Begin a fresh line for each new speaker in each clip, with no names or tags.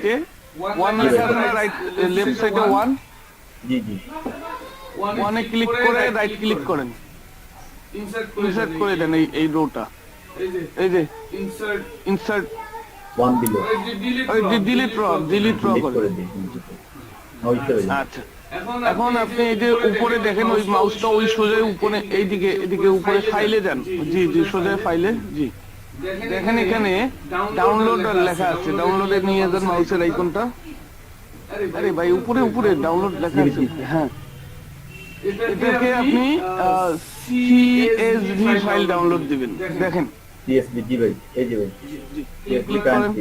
সাইডে ওয়ান লেখা আছে না, রাইট লেফট সাইডে ওয়ান,
জি জি,
ওয়ানে ক্লিক করে রাইট ক্লিক করেন, ইনসার্ট করে দেন এই রোটা, এই যে ইনসার্ট
ওয়ান দিল,
ডিলিট ড্র করে
করে দিই।
আচ্ছা, এখন আপনি এই যে উপরে দেখেন ওই মাউসটা ওই সোজা উপরে এইদিকে এদিকে উপরে ফাইলে যান, জি জি সোজা ফাইলে, জি দেখেন এখানে ডাউনলোড লেখা আছে, ডাউনলোডে নিয়ে যান মাউসের আইকনটা, আরে ভাই উপরে উপরে ডাউনলোড লেখা আছে, হ্যাঁ এটাকে আপনি CSV ফাইল ডাউনলোড দিবেন, দেখেন
CSV, জি ভাই, এই যে ভাই,
ক্লিক করেন,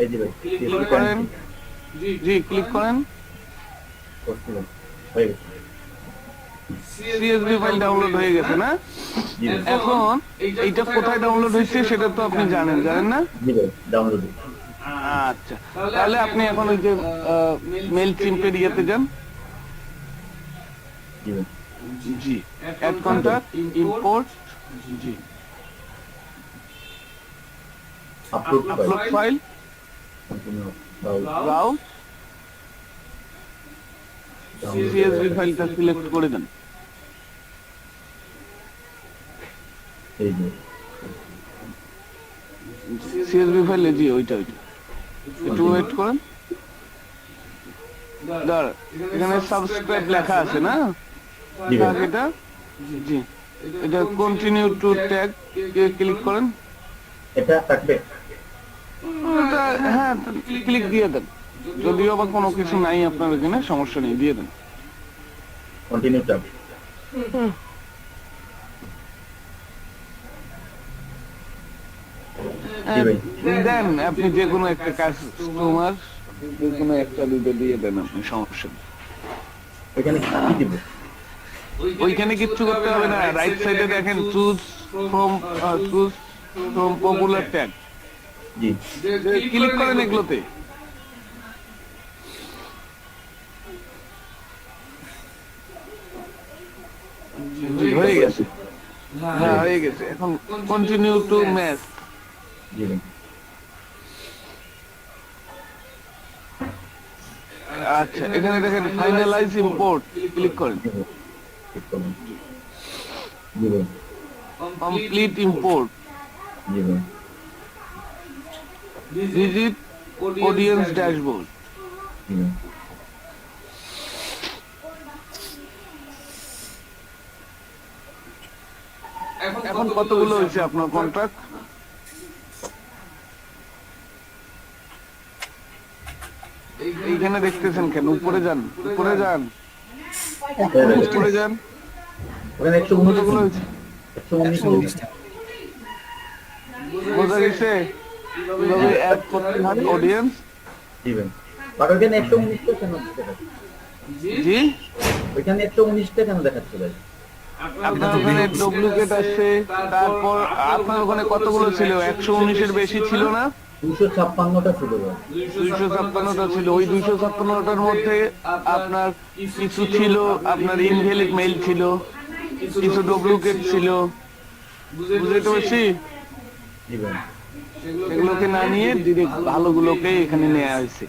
এই যে ভাই,
ক্লিক করেন, জি ক্লিক করেন,
হয়ে গেছে,
CSV ফাইল ডাউনলোড হয়ে গেছে না? এখন এইটা কোথায় ডাউনলোড হয়েছে সেটা তো আপনি জানেন না?
জি ভাই, ডাউনলোড।
আচ্ছা, তাহলে আপনি এখন ওই যে মেল চিম্পের ইয়েতে যান,
জি ভাই,
জি অ্যাড কন্টাক্ট ইম্পোর্ট, জি
আপলোড
ফাইল ব্রাউজ, CSV ফাইলটা সিলেক্ট করে দেন,
এই যে
CSV ফাইলে, জি ওইটা একটু ওয়েট করেন, দাঁড়া এখানে সাবস্ক্রাইব লেখা আছে না, এটা জি এটা কন্টিনিউ টু ট্যাগ ক্লিক করেন,
এটা থাকবে,
হ্যাঁ ক্লিক দিয়ে দেন, যদিও আবার কোনো কিছু নাই আপনার এখানে, সমস্যা নেই, দিয়ে দেন,
কন্টিনিউ ট্যাব,
দেন আপনি যে কোনো একটা কাস্টমার যে কোনো একটা দুটো দিয়ে দেন আপনি, সমস্যা নেই।
ওইখানে কি দিব?
ওইখানে কিচ্ছু করতে হবে না, রাইট সাইডে দেখেন choose from popular tag,
G
click করেন এগুলোতে, হয়ে গেছে, হ্যাঁ হয়ে গেছে, এখন কন্টিনিউ টু ম্যাচ,
জি ভাই,
আচ্ছা এখানে দেখেন ফাইনালাইজ ইম্পোর্ট, ক্লিক করেন,
জি ভাই,
কমপ্লিট ইম্পোর্ট,
জি ভাই,
ভিজিট অডিয়েন্স ড্যাশবোর্ড,
জি ভাই,
এখন কতগুলো হয়েছে আপনার কন্ট্রাক্ট? এইখানে দেখতেছেন কেন? উপরে যান, উপরে যান, উপরে যান,
ওখানে 119
কতগুলো হয়েছে?
119
বোঝা গেছে কিভাবে অ্যাড করতে হয় অডিয়েন্স,
জি ভাই, আর ওখানে 119টা কেন দেখাচ্ছে?
জি
ওইখানে 119টা কেন দেখাচ্ছে ভাই?
আপনার ওখানে ডুপ্লিকেট আছে, তারপর আপনার ওখানে কতগুলো ছিল? 119-এর বেশি ছিল না?
256টা ছিল ভাই,
256টা ছিল, ওই 256টার মধ্যে আপনার কিছু ছিল আপনার ইনভ্যালিড মেইল ছিল, কিছু ডুপ্লিকেট ছিল, বুঝতে পারছি?
জি ভাই,
সেগুলোকে না নিয়ে ডিরেক্ট ভালোগুলোকে এখানে নেওয়া হয়েছে।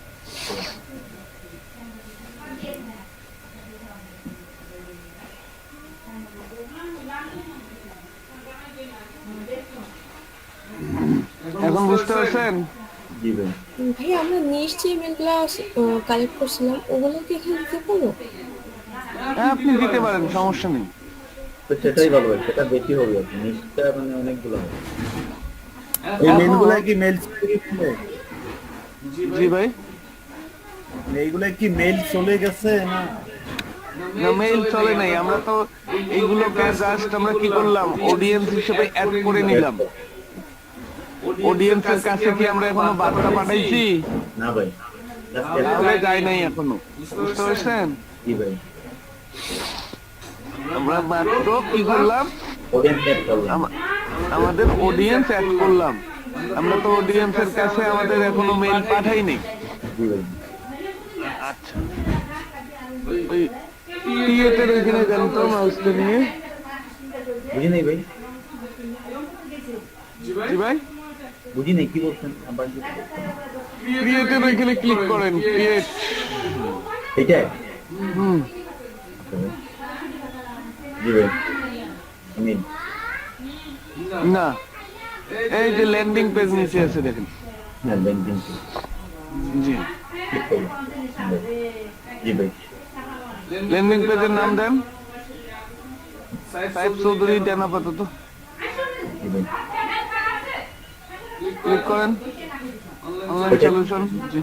এখন বুঝতে পারছেন?
জি ভাই,
ভাই আমরা নিশ্চয়ই ইমেলগুলো কালেক্ট করছিলাম, ওগুলো কি এখানে দিতে পারবো?
হ্যাঁ আপনি দিতে পারেন, সমস্যা নেই।
তো সেটাই ভালো ভাই, সেটা বেশি হবে, আপনি নিশ্চয় মানে অনেকগুলো হবে।
এই
মেলগুলো কি মেল চলে গেছে?
জি ভাই,
এইগুলো কি মেল চলে গেছে না?
না মেইল চলে নাই, আমরা তো এইগুলোকে জাস্ট আমরা কি করলাম, অডিয়েন্স হিসেবে অ্যাড করে নিলাম। অডিয়েন্সের কাছে কি আমরা এখনো বার্তা পাঠাইছি?
না ভাই,
তাহলে যায় নাই এখনো, বুঝতে পারছেন?
জি ভাই,
আমরা মাত্র কি করলাম,
অডিয়েন্স অ্যাড করলাম,
আমাদের অডিয়েন্স অ্যাড করলাম, আমরা তো অডিয়েন্সের কাছে আমাদের এখনো মেইল পাঠাইনি।
জি ভাই,
আচ্ছা ওই ক্রিয়েটের ওইখানে জানতো মাউসটা নিয়ে,
বুঝি নাই ভাই,
জি ভাই
বুঝি নাই কি বলছেন আবার যদি বলতেন।
ক্রিয়েটের ওইখানে ক্লিক করেন, ক্রিয়েট।
এইটা
হুম,
জি ভাই আমি
না, এই যে ল্যান্ডিং পেজ নিচে আছে দেখেন।
হ্যাঁ ল্যান্ডিং
জি,
ক্লিক করব জি ভাই
ল্যান্ডিং পেজের নাম দেন, সাহেব চৌধুরী দেন আপাতত।
জি ভাই
ক্লিক করেন, অনলাইন সলিউশন। জি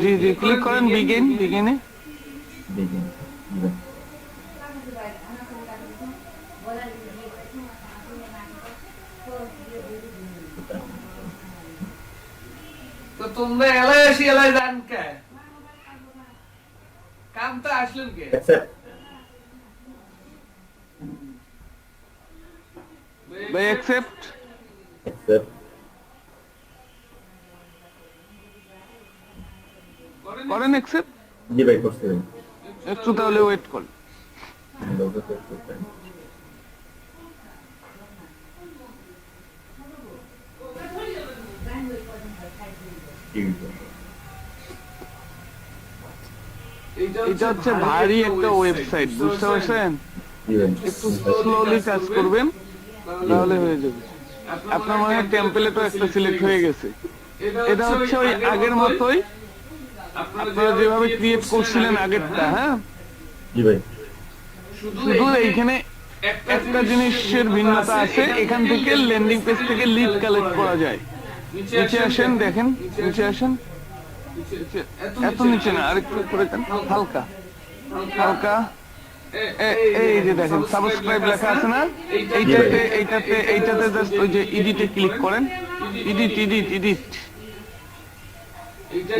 জি জি, ক্লিক করেন বিগিনে।
দেখেন জি ভাই
তো তোমরা এলাই আসি এলাই যান কে কাম তো আসলেন কে
অ্যাকসেপ্ট
ভাই অ্যাকসেপ্ট
অ্যাকসেপ্ট
করেন, অ্যাকসেপ্ট।
জি ভাই করতে ভাই
একটু তাহলে ওয়েট করেন।
লোগো সেট করতে জি ভাই
এটা হচ্ছে ভারী একটা ওয়েবসাইট, বুঝতে পারছেন?
জি ভাই
একটু স্লোলি কাজ করবেন, তাহলে হয়ে যাবে। আপনার মনে হয় টেমপ্লেটও একটা সিলেক্ট হয়ে গেছে। এটা হচ্ছে ওই আগের মতোই, আপনারা যেভাবে ক্রিয়েট করছিলেন আগেরটা। হ্যাঁ,
জি ভাই
শুধু এইখানে একটা জিনিসের ভিন্নতা আছে, এখান থেকে ল্যান্ডিং পেজ থেকে লিড কালেক্ট করা যায়। নিচে আসেন, দেখেন নিচে আসেন। এত নিচে না, আরেকটু করে দেন, হালকা হালকা। এই যে দেখেন সাবস্ক্রাইব লেখা আছে না, এইটাতে জাস্ট ওই যে এডিটে ক্লিক করেন। এডিট এডিট এডিট,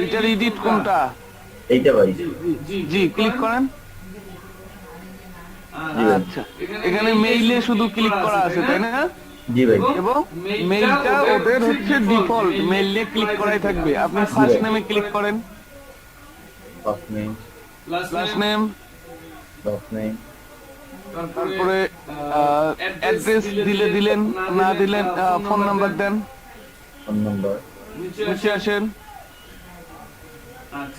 এইটার এডিট কোনটা?
এইটা ভাই
জি, ক্লিক করেন। আচ্ছা, এখানে মেইলে শুধু ক্লিক করা আছে, তাই না?
জি ভাই
এবং মেইলটা ওদের হচ্ছে ডিফল্ট, মেইলে ক্লিক করাই থাকবে। আপনি ফার্স্ট নেমে ক্লিক করেন,
first name
last name,
last name
তারপরে অ্যাড্রেস দিলেন, না দিলেন ফোন নাম্বার দেন।
ফোন নাম্বার
নিচে আসেন।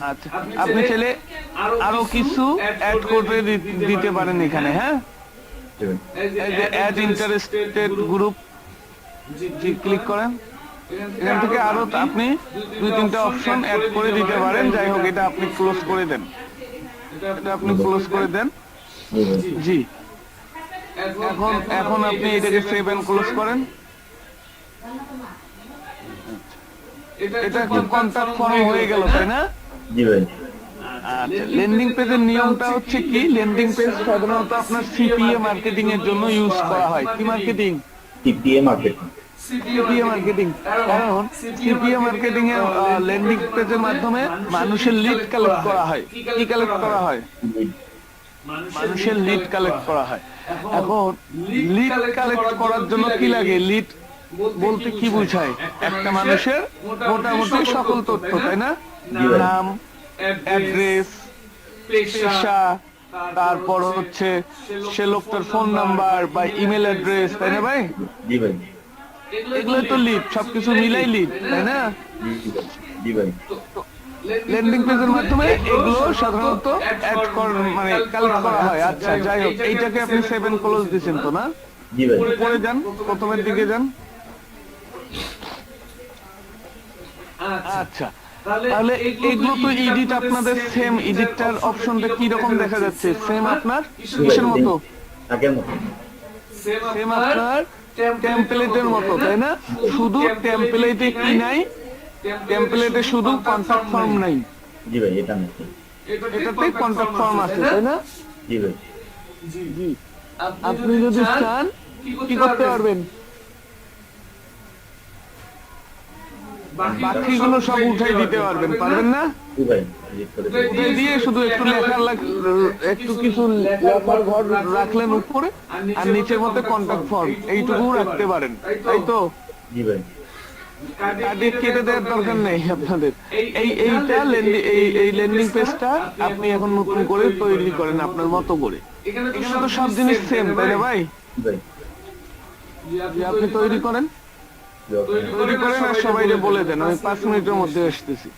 আচ্ছা, আপনি চাইলে আরো কিছু অ্যাড করে দিতে পারেন এখানে। হ্যাঁ,
জি ভাই
এই যে অ্যাড ইন্টারেস্টেড গ্রুপ, জি ক্লিক করেন। এখান থেকে আরো আপনি 2-3টা অপশন অ্যাড করে দিতে পারেন। যাই হোক, এটা আপনি ক্লোজ করে দেন, এটা আপনি ক্লোজ করে দেন।
জি ভাই
জি, এখন আপনি এটাকে সেভ এন্ড ক্লোজ করেন। এটা একটা কন্টাক্ট ফর্ম হয়ে গেল, তাই না?
জি ভাই
আচ্ছা, ল্যান্ডিং পেজের নিয়মটা হচ্ছে কি, ল্যান্ডিং পেজ সাধারণত আপনার সিপিএ মার্কেটিং এর জন্য ইউজ করা হয়। কি marketing?
TPA marketing
CPA marketing. কারণ সিপিএ মার্কেটিং এর ল্যান্ডিং পেজের মাধ্যমে মানুষের লিড কালেক্ট করা হয়। কি কালেক্ট করা হয়? মানুষের লিড কালেক্ট করা হয়। এখন লিড কালেক্ট করার জন্য কি লাগে? লিড বলতে কি বোঝায়? একটা মানুষের মোটামুটি সকল তথ্য, তাই না? নাম, অ্যাড্রেস, পেশা, তারপর হচ্ছে সে লোকটার ফোন নাম্বার বা ইমেল অ্যাড্রেস, তাই না ভাই?
জি ভাই
এগুলোই তো লিড, সবকিছু মিলাই লিড, তাই না?
জি ভাই
ল্যান্ডিং পেজের মাধ্যমে এগুলো সাধারণত অ্যাড মানে কালেক্ট করা হয়। আচ্ছা, যাই হোক, এইটাকে আপনি 7 ক্লোজ দিয়েছেন তো না?
জি ভাই
উপরে যান, প্রথমের দিকে যান। আচ্ছা, তাহলে এগুলো তো এডিট আপনাদের সেম, এডিটটার অপশনটা কি রকম দেখা যাচ্ছে? সেম আপনার কিসের মতো?
আগের মতো
সেম আপনার টেমপ্লেটের মতো, তাই না? শুধু টেমপ্লেটে কি নাই? টেমপ্লেটে শুধু কন্টাক্ট ফর্ম নাই,
জি ভাই এটা না
এটাতে কন্টাক্ট ফর্ম আছে, তাই না?
জি ভাই
জি, আপনি যদি চান কি করতে পারবেন? বাকিগুলো সব উঠাই দিতে পারবেন, পারবেন না?
জি ভাই এডিট করে দিন।
উঠাই দিয়ে শুধু একটু একটু কিছু লেখার ঘর রাখলেন উপরে, আর নিচের মধ্যে কন্টাক্ট ফর্ম, এইটুকু রাখতে পারেন, তাই তো?
জি ভাই
কার্ডে কেটে দেওয়ার দরকার নেই আপনাদের। এইটা এই ল্যান্ডিং পেজটা আপনি এখন নতুন করে তৈরি করেন আপনার মতো করে। এখানে তো সব জিনিস সেম, তাই না ভাই?
জি ভাই
যে আপনি তৈরি করেন। তৈরি করেন আর সবাইকে বলে দেন, আমি 5 মিনিটের মধ্যে আসতেছি।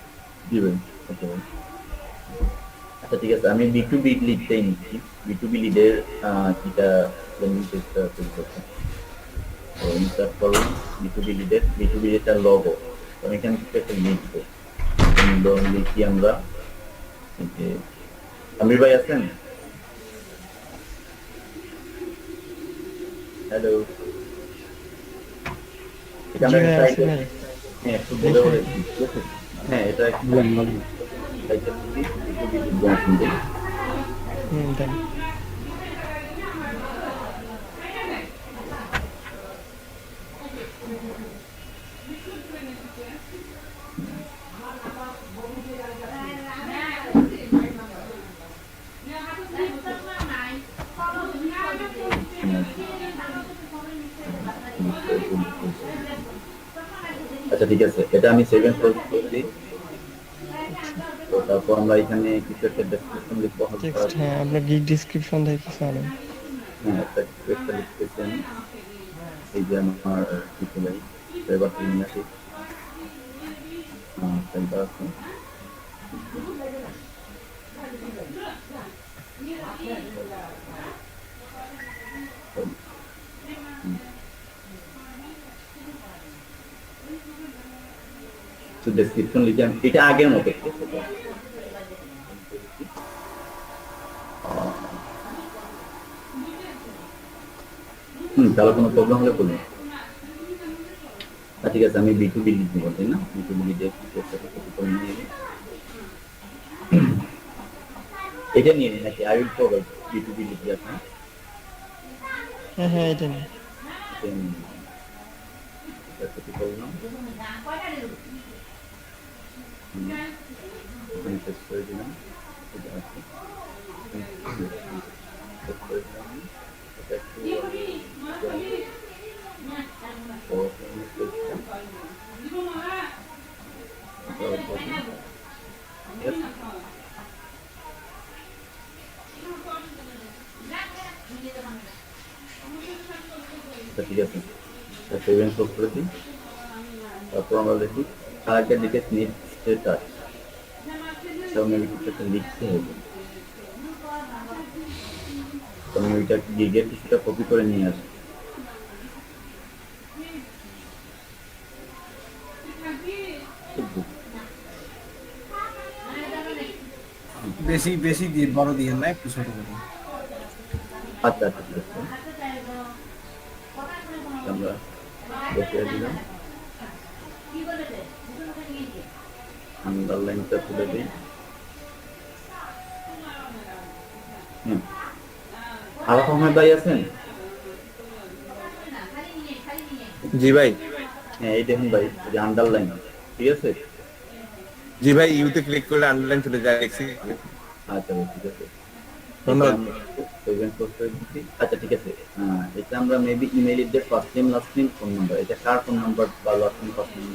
জি ভাই, ওকে ভাই। আচ্ছা ঠিক আছে, আমি B2B লিডটাই নিচ্ছি। B2B লিডের যেটা ল্যান্ডিং পেজটা তৈরি করতে, তো ইনসার্ট করলাম B2B লিডের, B2B লিডের লোগো। তো আমি এখানে কিছু একটা লিখবো, লিখি আমরা যে আমির ভাই আছেন? হ্যালো, এটা আমরা ট্রাই করি। হ্যাঁ, একটু বলে বলে দিই, ঠিক আছে? হ্যাঁ, এটা একটু টাইটেল দিই, B2B লিড জানতে দিই।
দেন।
আচ্ছা ঠিক আছে, এটা আমি সেভ এন্ড ক্লোজ করে দিই। তো তারপর আমরা এখানে কিছু একটা ডেসক্রিপশন লিখবো হালকা।
টেক্সট, হ্যাঁ আপনার গিগ ডেসক্রিপশন দিয়ে কিছু আনেন।
হ্যাঁ, একটা কিছু একটা লিখতেছেন। এই যে আমার কিছু নাই, এবার তুমি আসি সেন্টার আছে। তো ডেসক্রিপশন লিখে এটা আগের মতো, ঠিক আছে? তাহলে কোনো প্রবলেম হলে বলুন। ঠিক আছে, আমি B2B লিড নিব, তাই না? B2B লিডে এটা নিয়ে নিই নাকি? I will provide B2B lead আছে।
হ্যাঁ হ্যাঁ, এটা নিন।
কপি করলাম, পেস্ট করে দিলাম। এটা আছে, পেস্ট করে দিলাম। এটা একটু ঠিক আছে, সেভ এন্ড ক্লোজ করে দিই। তারপর আমরা দেখি কারেক্টার ডিটেলস নিড স্ট্যাটাস, এবং আমি কিছু একটা লিখতে হবে। তো আমি ওইটা গিগের কিছুটা কপি করে নিয়ে আসি।
বেশি বেশি দিয়ে বড় দিয়ে না, একটু ছোট করে।
আচ্ছা আচ্ছা ঠিক আছে, আমরা বসিয়ে দিলাম। আন্ডারলাইনটা তুলে দিই। আলাপ আহমেদ ভাই আছেন?
জি ভাই।
হ্যাঁ, এই দেখুন ভাই, এই যে আন্ডারলাইন, ঠিক আছে?
জি ভাই, ইউতে ক্লিক করলে আন্ডারলাইন চলে যায়, দেখছি।
আচ্ছা ভাই, ঠিক আছে,
ধন্যবাদ।
আচ্ছা ঠিক আছে, এটা আমরা মেবি ইমেল এর first name last name phone number, এটা কার ফোন নাম্বার বা লাস্ট নেম ফার্স্ট নেম?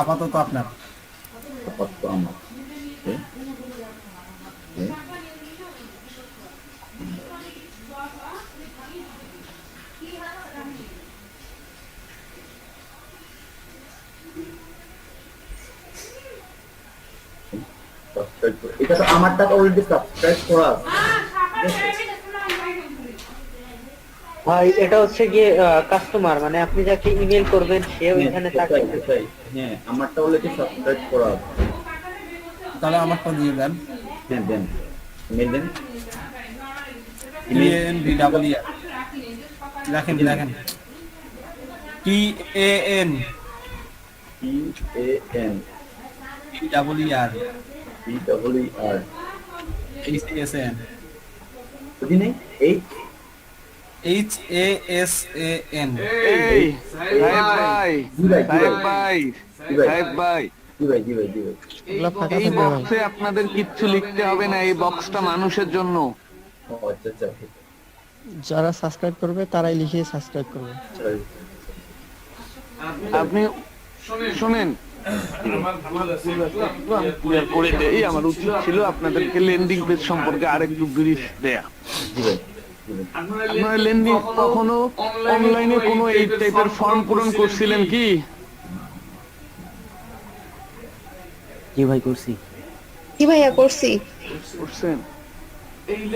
আপাতত আপনার।
আপাতত আমার। এটা তো আমার টাকা অলরেডি সাবস্ক্রাইব করা আছে।
ভাই এটা হচ্ছে গিয়ে কাস্টমার, মানে আপনি যাকে ইমেল করবেন সে ওইখানে থাকে।
হ্যাঁ, আমারটা অলরেডি সাবস্ক্রাইব করা আছে।
তাহলে আমারটা দিয়ে দেন।
হ্যাঁ দেন, ইমেল দেন।
TANVEE লেখেন লেখেন, TAN
TAN
EER HASAN
বুঝি নাই,
HASAN।
এই সাহেব ভাই, সাহেব ভাই, সাহেব ভাই,
জি ভাই জি ভাই জি ভাই।
এগুলা ফাঁকা
এই
থাকবে ভাই।
বক্সে আপনাদের কিচ্ছু লিখতে হবে না, এই বক্সটা মানুষের জন্য।
ও আচ্ছা আচ্ছা,
যারা সাবস্ক্রাইব করবে তারাই লিখে সাবস্ক্রাইব করবে।
আপনি শোনেন, ক্লিয়ার করে দেই, আমার উচিত ছিল আপনাদেরকে ল্যান্ডিং পেজ সম্পর্কে আরেকটু ব্রিফ দেয়া।
জি ভাই।
আপনারা লেনদেন কখনো অনলাইনে কোনো এই টাইপের ফর্ম পূরণ করছিলেন কি?
জি ভাই করছি।
কি ভাইয়া করছি।
করছেন?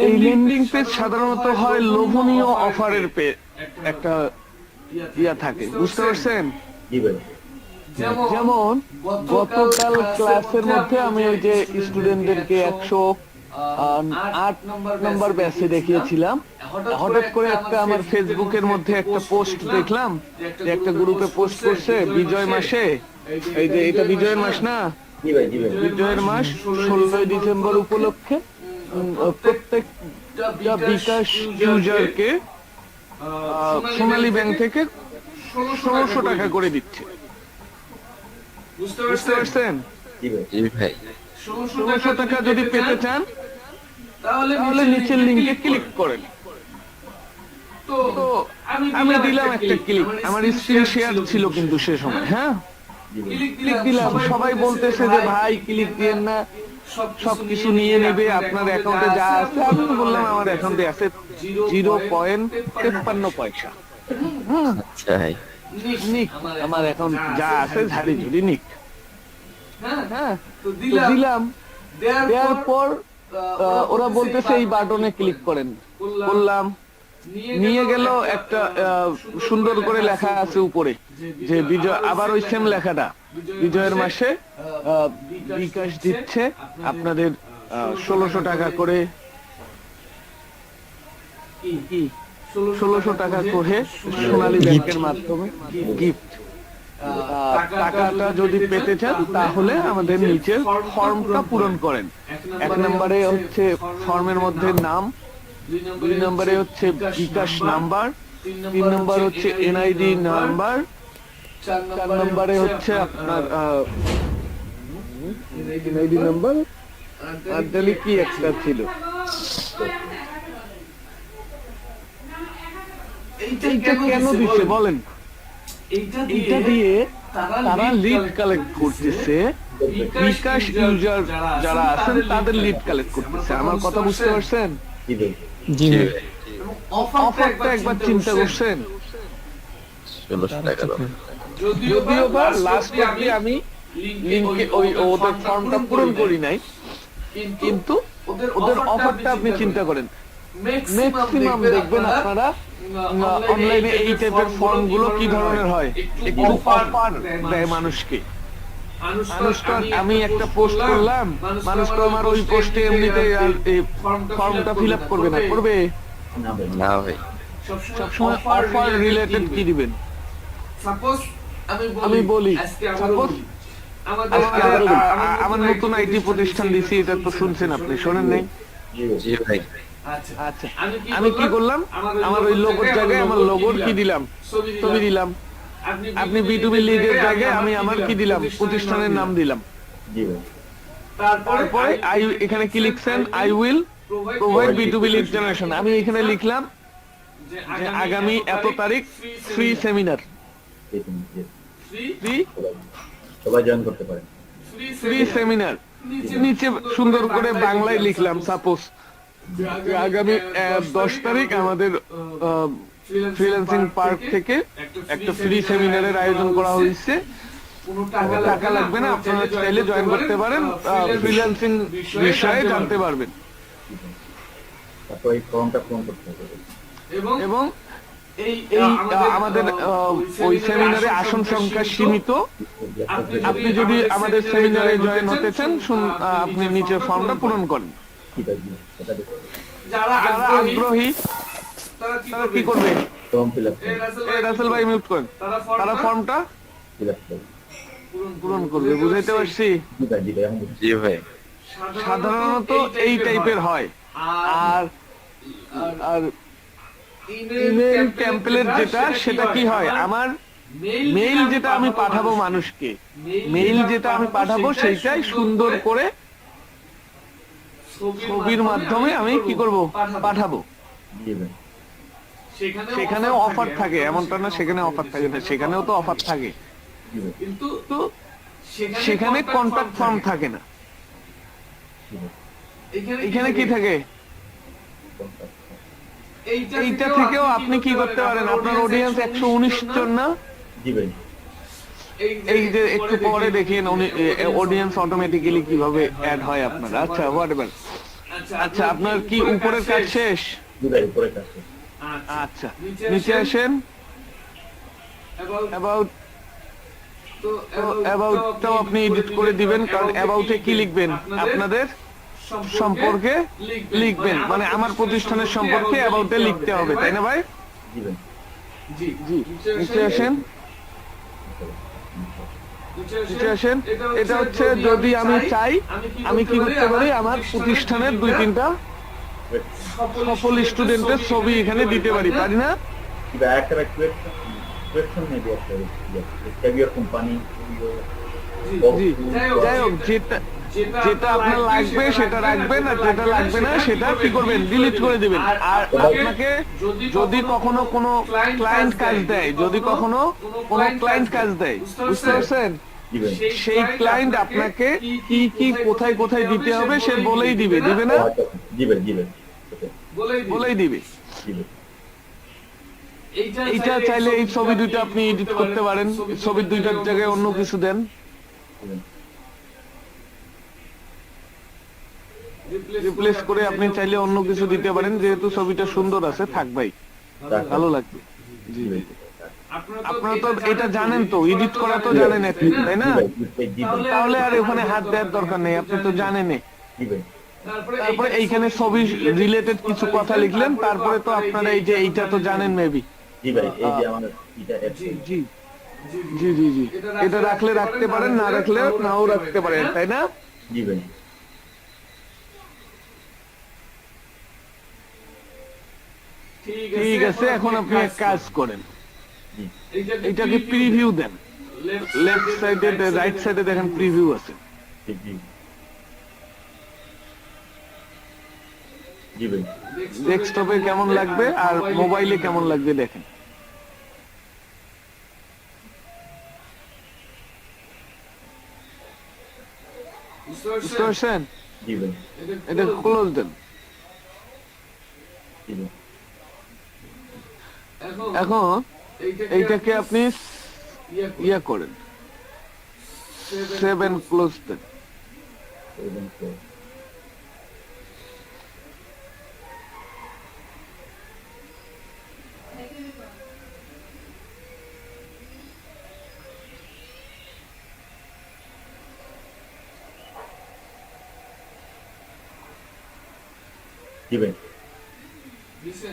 এই লেন্ডিং পেজ সাধারণত হয় লোভনীয় অফারের একটা ইয়া থাকে, বুঝতে পারছেন?
জি ভাই।
যেমন গতকাল ক্লাসের মধ্যে আমি ওই যে স্টুডেন্টদেরকে 108 নাম্বার ব্যাচে দেখিয়েছিলাম। হঠাৎ করে একটা আমার ফেসবুকের মধ্যে একটা পোস্ট দেখলাম যে একটা গ্রুপে পোস্ট করছে বিজয় মাসে, এই যে এটা বিজয়ের মাস না,
জি ভাই, জি ভাই।
বিজয়ের মাস 16 ডিসেম্বর উপলক্ষে প্রত্যেকটা বিকাশ ইউজারকে সোনালী ব্যাংক থেকে 1600 টাকা করে দিচ্ছে, বুঝতে পারছেন?
জি ভাই।
জি ভাই।
1600 টাকা যদি পেতে চান তাহলে নিচের লিংকে ক্লিক করেন। তো আমি দিলাম একটা ক্লিক, আমার স্ক্রিন শেয়ার ছিল কিন্তু সে সময়, হ্যাঁ ক্লিক দিলাম। সবাই বলতেছে যে ভাই ক্লিক দিয়েন না, সবকিছু নিয়ে নেবে, আপনার অ্যাকাউন্টে যা আছে। আমি বললাম আমার অ্যাকাউন্টে আছে 0.53 পয়সা।
আচ্ছা ভাই।
নিক, আমার অ্যাকাউন্ট যা আছে ঝাড়ি ঝুড়ি নিক। হ্যাঁ, তো দিলাম। দেওয়ার পর ওরা বলতেছে এই বাটনে ক্লিক করেন, বললাম। নিয়ে গেল একটা সুন্দর করে লেখা আছে উপরে যে বিজয়, আবার ওই সেম লেখাটা, বিজয়ের মাসে বিকাশ দিচ্ছে আপনাদের 1600 টাকা করে, কি 1600 টাকা করে সোনালী ব্যাংকের মাধ্যমে গিফট। টাকাটা যদি পেতে চান তাহলে আমাদের নিচের ফর্মটা পূরণ করেন। 1 নম্বরে হচ্ছে ফর্মের মধ্যে নাম, 2 নম্বরে হচ্ছে বিকাশ নাম্বার, 3 নম্বর হচ্ছে এনআইডি নাম্বার, 4 নম্বরে হচ্ছে আপনার এনআইডি নাম্বার, আর তাহলে কি একটা ছিল, এইটা কেন দিচ্ছে বলেন? এইটা দিয়ে তারা লিড কালেক্ট করতেছে, বিকাশ ইউজার যারা আছেন তাদের লিড কালেক্ট করতেছে। আমার কথা বুঝতে পারছেন?
জি ভাই।
জি ভাই।
অফারটা একবার চিন্তা করছেন?
1600 টাকা দাও।
যদিও বা লাস্ট অবধি আমি লিংকে ওই ওদের ফর্মটা পূরণ করি নাই, কিন্তু ওদের অফারটা আপনি চিন্তা করেন। ম্যাক্সিমাম দেখবেন আপনারা অনলাইনে এই টাইপের ফর্ম গুলো কি ধরনের হয়, একটু অফার দেয় মানুষকে। মানুষটা, আমি একটা পোস্ট করলাম, মানুষটা আমার ওই পোস্টে এমনিতে ফর্মটা ফিল আপ করবে না, করবে
না ভাই।
না ভাই।
সবসময় অফার রিলেটেড কি দিবেন। আমি বলি, সাপোজ আজকে আমার নতুন আইটি প্রতিষ্ঠান দিছি, এটা তো শুনছেন আপনি, শোনেন নাই?
জি ভাই।
আচ্ছা, আমি কি করলাম, আমার ওই লোগোর জায়গায় আমার লোগোর কি দিলাম, ছবি দিলাম। আপনি B2B লিডের জায়গায় আমি আমার কি দিলাম, প্রতিষ্ঠানের নাম দিলাম।
জি ভাই।
তারপরে এখানে কি লিখছেন, I will provide B2B lead generation. আমি এখানে লিখলাম যে আগামী এত তারিখ ফ্রি সেমিনার, ফ্রি
সবাই জয়েন করতে পারেন।
Free seminar. নিচে সুন্দর করে বাংলায় লিখলাম সাপোজ আগামী 10 তারিখ আমাদের ফ্রিল্যান্সিং পার্ক থেকে একটা ফ্রি সেমিনারের আয়োজন করা হয়েছে, টাকা লাগবে না, আপনারা চাইলে জয়েন করতে পারেন, ফ্রিল্যান্সিং বিষয়ে জানতে পারবেন।
তারপর এই ফর্মটা পূরণ করতে হবে।
এবং এই আমাদের ওই সেমিনারে আসন সংখ্যা সীমিত। আপনি যদি আমাদের সেমিনারে জয়েন হতে চান, আপনি নিচের ফর্মটা পূরণ করেন।
ঠিক আছে, সেটা দেখতে হবে।
যারা
যারা আগ্রহী তারা কি করবে,
ফর্ম ফিল আপ
রাসেল ভাই মিউট করেন, তারা ফর্মটা
ফিল আপ করুন।
পূরণ করবে। বুঝাইতে পারছি?
জি ভাই, জি ভাই, এখন বুঝছি।
জি ভাই।
সাধারণত এই টাইপের হয়। আর আর ইমেল টেমপ্লেট যেটা, সেটা কি হয়, আমার মেইল যেটা আমি পাঠাবো মানুষকে, মেইল যেটা আমি পাঠাবো সেইটাই সুন্দর করে ছবির মাধ্যমে আমি কি করব, পাঠাবো।
জি ভাই।
সেখানেও অফার থাকে, এমনটা না সেখানে অফার থাকে না, সেখানেও তো অফার থাকে,
জি ভাই।
কিন্তু সেখানে কন্টাক্ট ফর্ম থাকে না।
জি ভাই।
এখানে কি থাকে, এইটা থেকেও আপনি কি করতে পারেন, আপনার অডিয়েন্স 119 জন না,
জি ভাই
এই যে একটু পরে দেখেন অডিয়েন্স অটোমেটিক্যালি কিভাবে অ্যাড হয় আপনার। আচ্ছা হোয়াটএভার। আচ্ছা আপনার কি উপরের কাজ শেষ?
জি ভাই উপরে কাছে
আচ্ছা নিচে আসেন। অ্যাবাউট অ্যাবাউটটাও আপনি এডিট করে দিবেন, কারণ অ্যাবাউটে কি লিখবেন, আপনাদের সম্পর্কে লিখবেন, মানে আমার প্রতিষ্ঠানের সম্পর্কে অ্যাবাউটে লিখতে হবে, তাই না ভাই?
জি ভাই
জি নিচে আসেন। নিচে আসেন। এটা হচ্ছে যদি আমি চাই আমি কি করতে পারি, আমার প্রতিষ্ঠানের 2-3টা সফল স্টুডেন্টের ছবি এখানে দিতে পারি, পারি না?
জি ভাই একটা কোয়েশ্চন মেবি একটা হ্যাভ ইউর কোম্পানি
জি যাই হোক, যেটা আপনার লাগবে সেটা রাখবেন, আর যেটা লাগবে না সেটা কি করবেন, ডিলিট করে দিবেন। আর আপনাকে যদি কখনো কোনো ক্লায়েন্ট কাজ দেয়, যদি কখনো কোনো ক্লায়েন্ট কাজ দেয়, বুঝতে পারছেন,
জি ভাই
সেই ক্লায়েন্ট আপনাকে কি কি কোথায় কোথায় দিতে হবে সে বলেই দিবে, দিবে না?
জি ভাই জি ভাই ওকে
বলেই দিবে।
জি ভাই
এইটা চাইলে এই ছবি দুইটা আপনি এডিট করতে পারেন, ছবির দুইটার জায়গায় অন্য কিছু দেন,
জি ভাই
রিপ্লেস করে আপনি চাইলে অন্য কিছু দিতে পারেন, যেহেতু ছবিটা সুন্দর আছে থাক ভাই, ভালো লাগবে। জি
জি ভাই
আপনারা তো এটা জানেন, তো এডিট করা তো জানেন এখন, তাই না?
জি ভাই
তাহলে আর ওখানে হাত দেওয়ার দরকার নেই, আপনি তো জানেনই।
জি ভাই
তারপরে এইখানে ছবি রিলেটেড কিছু কথা লিখলেন, তারপরে তো আপনারা এই যে এইটা তো জানেন মেবি।
জি ভাই এই যে আমার এটা
জি জি জি জি এটা রাখলে রাখতে পারেন, না রাখলে নাও রাখতে পারেন, তাই না?
জি ভাই
ঠিক আছে, এখন আপনি এক কাজ করেন,
জি
এটাকে প্রিভিউ দেন, লেফট সাইডে রাইট সাইডে দেখেন প্রিভিউ আছে।
জি জি জি ভাই
ডেস্কটপে কেমন লাগবে আর মোবাইলে কেমন লাগবে দেখেন। বুঝতে পারছেন?
জি ভাই
এটা ক্লোজ দেন।
জি ভাই
এখন এইটাকে আপনি ইয়া করেন, সেভ এন্ড ক্লোজ দেন।
এবং তো জি ভাই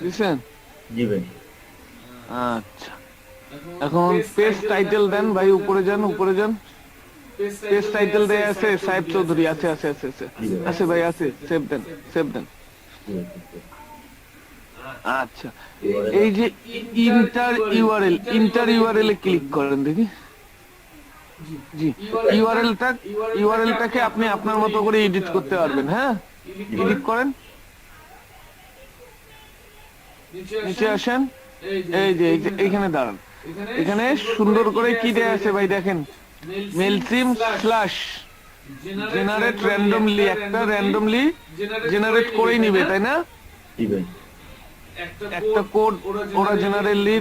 বুঝছেন?
জি ভাই
আচ্ছা এখন পেজ টাইটেল দেন ভাই, উপরে যান, উপরে যান। পেজ টাইটেল দেয়া আছে সাহেব চৌধুরী, আছে আছে আছে আছে আছে ভাই, আছে, সেভ দেন, সেভ দেন।
জি ভাই
আচ্ছা এই যে ইন্টার ইউআরএল এ ক্লিক করেন দেখি। জি ইউআরএলটাকে আপনি আপনার মতো করে এডিট করতে পারবেন। হ্যাঁ এডিট করেন, নিচে আসেন, এই যে এইখানে দাঁড়ান, এখানে সুন্দর করে কি দেয়া আছে ভাই দেখেন, মেলসিম স্ল্যাশ জেনারেট র্যান্ডমলি, একটা র্যান্ডমলি জেনারেট করেই নিবে, তাই না?
জি ভাই
একটা কোড ওরা জেনারেলি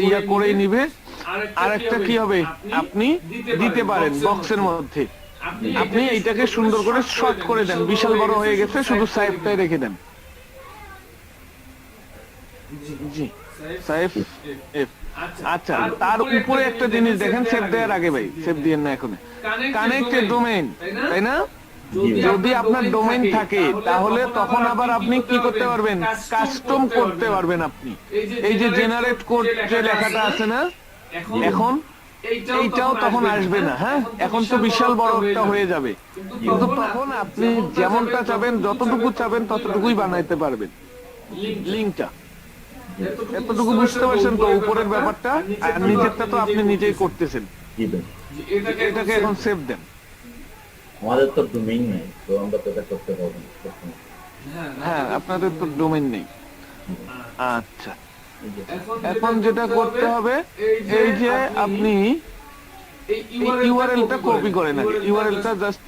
ইয়া করেই নিবে। আর একটা কি হবে, আপনি দিতে পারেন বক্সের মধ্যে, আপনি এইটাকে সুন্দর করে শর্ট করে দেন, বিশাল বড় হয়ে গেছে, শুধু সাইফটাই রেখে দেন। জি সাইফ এফ। আচ্ছা তার উপরে একটা জিনিস দেখেন, সেভ দেওয়ার আগে ভাই, সেভ দিয়েন না এখন, কানেক্ট ডোমেইন, তাই না? যদি আপনার ডোমেইন থাকে তাহলে তখন আবার আপনি কি করতে পারবেন, কাস্টম করতে পারবেন আপনি। এই যে জেনারেট কোড যে লেখাটা আছে না, এখন এইটাও তখন আসবে না। হ্যাঁ এখন তো বিশাল বড় একটা হয়ে যাবে, কিন্তু তখন আপনি যেমনটা চাবেন, যতটুকু চাবেন ততটুকুই বানাইতে পারবেন লিঙ্কটা। এতটুকু বুঝতে পারছেন তো উপরের ব্যাপারটা? আর নিচেরটা তো আপনি নিজেই করতেছেন।
জি ভাই
এটাকে এখন সেভ দেন।
আমাদের তো ডোমেইন নেই, তো আমরা তো এটা করতে পারবো না।
হ্যাঁ আপনাদের তো ডোমেইন নেই। আচ্ছা
এই যে
এখন যেটা করতে হবে, এই যে আপনি ইউআরএলটা কপি করেন আগে, ইউআরএলটা জাস্ট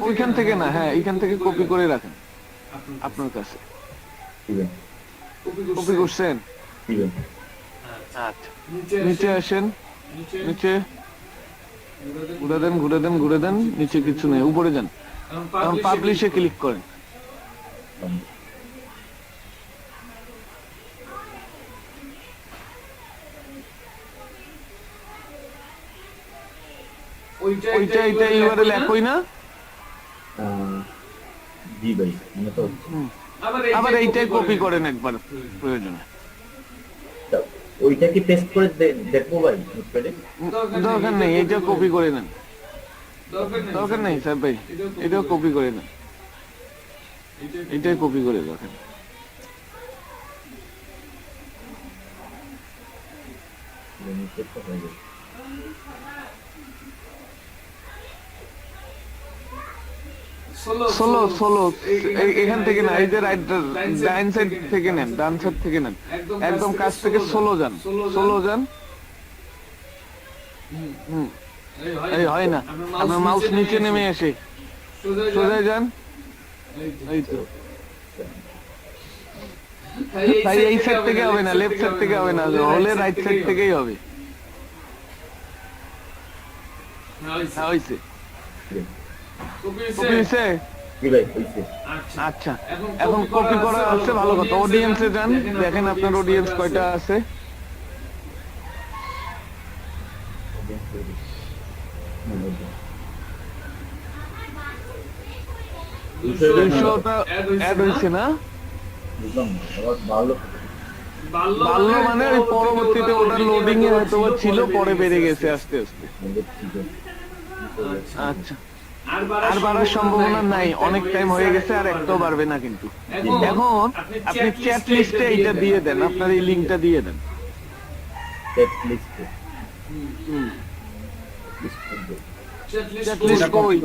ওইখান থেকে না, হ্যাঁ এইখান থেকে কপি করে রাখেন আপনার কাছে।
জি ভাই
কপি করছেন?
জি ভাই।
আচ্ছা, নিচে আসেন, নিচে ঘুরে দেন, নিচে কিছু নেই, উপরে যান, এখন পাবলিশে ক্লিক করেন। ওইটা এটা ইউআরএল একই না?
জি ভাই, মনে তো হচ্ছে।
আবার এইটাই কপি করেন একবার প্রয়োজনে।
তা ওইটা কি পেস্ট করে দেখবো ভাই নোটপ্যাডে?
দরকার নেই, এইটা কপি করে নেন, দরকার নেই স্যার ভাই, এটাও কপি করে নেন, এটাই কপি করে রাখেন।
চেষ্টা হয়ে যাবে।
ষোলো এখান থেকে না, এই যে ডাইন সাইড থেকে নেন, ডান সাইড থেকে নেন, একদম কাছ থেকে 16 যান। এই হয় না, আপনার মাউস নিচে নেমে এসে সোজা যান, এই তো। তাই এই সাইড থেকে হবে না, লেফট সাইড থেকে হবে না, হলে রাইট সাইড থেকেই হবে। হ্যাঁ হয়েছে, কপি হয়েছে?
জি ভাই, হয়েছে।
আচ্ছা, এখন কপি করা আছে, ভালো কথা। অডিয়েন্সে যান, দেখেন আপনার অডিয়েন্স কয়টা আছে। দুইশোটা অ্যাড হয়েছে না?
বুঝলাম না, আবার বাড়লো।
বাড়লো মানে ওই পরবর্তীতে ওটা লোডিং এ হয়তো বা ছিল, পরে বেড়ে গেছে আস্তে আস্তে। আচ্ছা, আর বাড়ার সম্ভাবনা নাই, অনেক টাইম হয়ে গেছে, আর একটাও বাড়বে না কিন্তু। এখন আপনি চ্যাট লিস্টে এইটা দিয়ে দেন, আপনার এই লিংকটা দিয়ে দেন।
চ্যাট লিস্টে
চ্যাট লিস্ট কই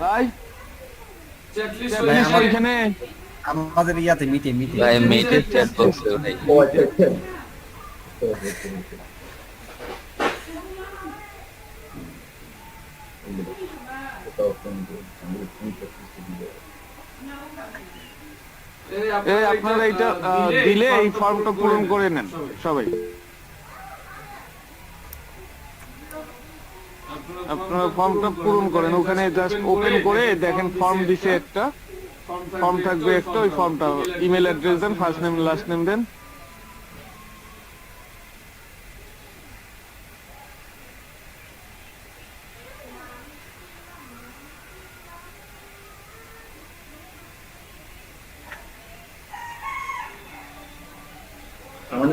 ভাই? চ্যাট লিস্ট ওইখানে
আমাদের ইয়াতে মিটে
ভাই মেটে চ্যাট বক্সে ভাই।
ও আচ্ছা আচ্ছা।
এই আপনারা এইটা দিলে এই ফর্মটা পূরণ করে নেন সবাই। আপনারা ফর্মটা পূরণ করেন, ওখানে জাস্ট ওপেন করে দেখেন ফর্ম দিছে একটা, ফর্ম থাকবে একটা, ওই ফর্মটা ইমেল অ্যাড্রেস দেন, ফার্স্ট নেম লাস্ট নেম দেন।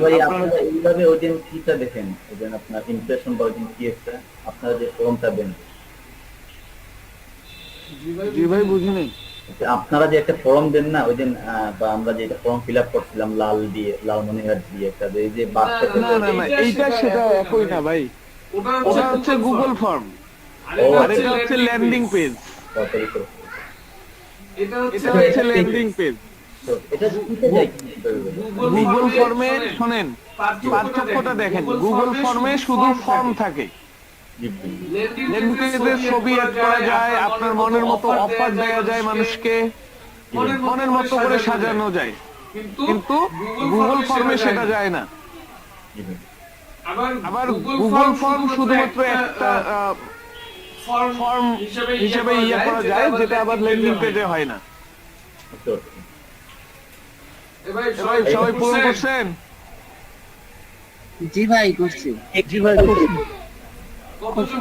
ভাই আপনারা এইভাবে ওই দিন কিটা দেখেন, ওই দিন আপনার ইমপ্রেশন বা ওই দিন কি একটা আপনারা যে ফর্মটা দেন।
জি ভাই, বুঝিনি।
আপনারা যে একটা ফর্ম দেন না ওই দিন, বা আমরা যে ফর্ম ফিল আপ করছিলাম লাল দিয়ে, লাল মনিহার দিয়ে একটা, এই যে
না এইটা সেটা একই না ভাই, ওটা হচ্ছে গুগল ফর্ম, আর এটা হচ্ছে ল্যান্ডিং পেজ। এটা হচ্ছে ল্যান্ডিং পেজ। গুগল ফর্মে শোনেন, পার্থক্যটা দেখেন, গুগল ফর্মে শুধু ফর্ম থাকে, ল্যান্ডিং পেজে ছবি অ্যাড করা যায়, আপনার মনের মতো অফার দেওয়া যায় মানুষকে, মনের মতো করে সাজানো যায়, কিন্তু গুগল ফর্মে সেটা যায় না। আবার গুগল ফর্ম শুধুমাত্র একটা ফর্ম হিসেবে ইয়ে করা যায়, যেটা আবার ল্যান্ডিং পেজে হয় না। সবাই পূরণ করছেন?
জি ভাই করছি।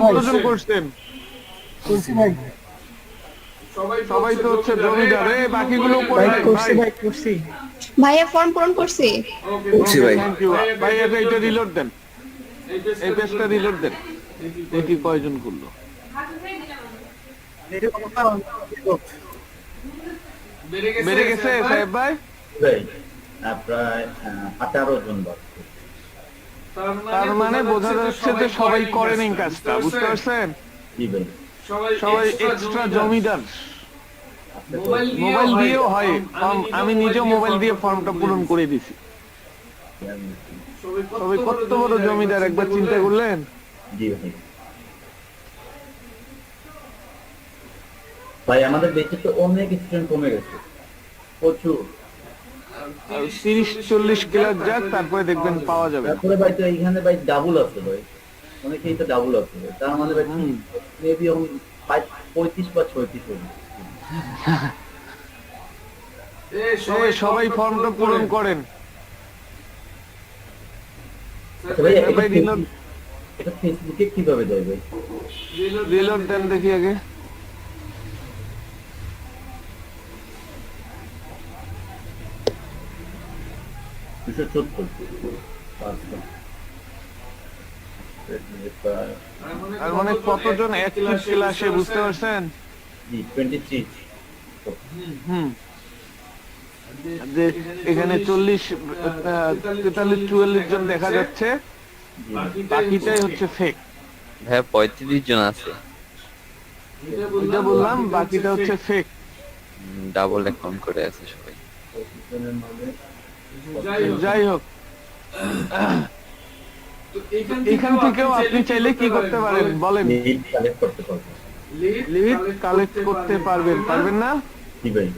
কতজন করছেন? সবাই তো হচ্ছে জমিদার, বাকিগুলো করে নেন ভাই।
ভাইয়া ফর্ম পূরণ করছি।
থ্যাংক ইউ ভাই, এটা রিলোড দেন, এই পেজটা রিলোড দেন, দেখি কয়জন করলো। বেড়ে গেছে সাহেব ভাই?
প্রায় 18 জন বাড়ছে।
তার মানে বোঝা যাচ্ছে যে সবাই করেন এই কাজটা, বুঝতে পারছেন? সবাই এক্সট্রা জমিদার। মোবাইল দিয়েও হয় ফর্ম, আমি নিজে মোবাইল দিয়ে ফর্মটা পূরণ করে দিছি। সবাই কত বড় জমিদার একবার চিন্তা করলেন?
ভাই আমাদের দেশে তো অনেক স্টুডেন্ট কমে গেছে। প্রচুর।
আর 30-40 ক্লাস যাক, তারপরে দেখবেন পাওয়া যাবে।
তারপরে ভাই তো এইখানে ভাই ডাবল আছে ভাই, অনেকেই তো ডাবল আছে ভাই, তার মানে ভাই মেবি এখন 35 বা 36 হবে।
সবাই ফর্মটা পূরণ করেন।
আচ্ছা ভাই,
ভাই রিলোড
এটা ফেসবুকে কিভাবে যায় ভাই?
রিলোড দেন দেখি আগে।
দুশো 74
আর মানে কতজন অ্যাক্টিভ ক্লাসে, বুঝতে পারছেন?
জি 23।
হুম, যে এখানে 43-44 জন দেখা যাচ্ছে, বাকিটাই হচ্ছে ফেক।
ভাইয়া 35 জন আছে,
এটা বললাম, বাকিটা হচ্ছে ফেক।
ডাবল অ্যাকাউন্ট করে আছে সবাই।
যাই হোক, এখান থেকেও আপনি চাইলে কি করতে পারেন বলেন?
লিড কালেক্ট করতে পারবো।
লিড কালেক্ট করতে পারবেন না?
জি ভাই।